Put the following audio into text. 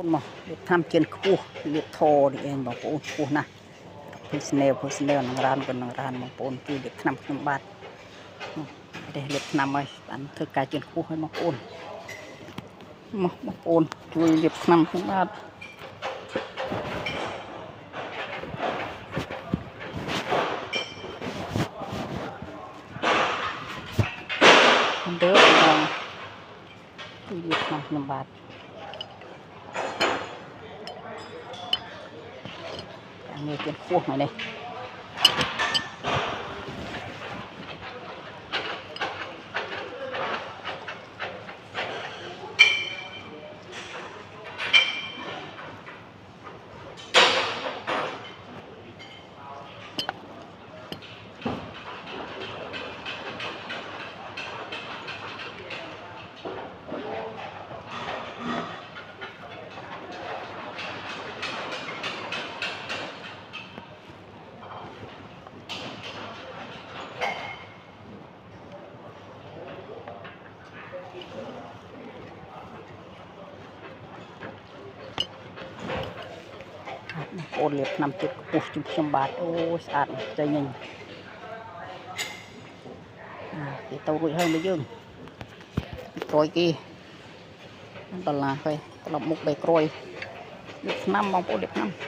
นมาเรียบทำเจนคู่เรียบโทนี่เองบางปูนคู่นะพิสเนลนังร้านกันนังร้านบางปูนคือเรียบทำขนมบาทเดี๋ยวเรียบทำไว้อันเธอกายเจนคู่ให้บางปูนช่วยเรียบทำขนมบาทเด้อลองช่วยเรียบทำขนมบาทอันนี้เจนคู่หน่อยเลยโอนเรียบนำจุดปุชจุดชมบาทโอ้สะอาดใจเย็นที่เตารุ่ยให้ไม่ยืงกรอยกี่ตลาดไปตลาดมุกใบกรอยเรียบน้ำมองโปเรียบน้ำ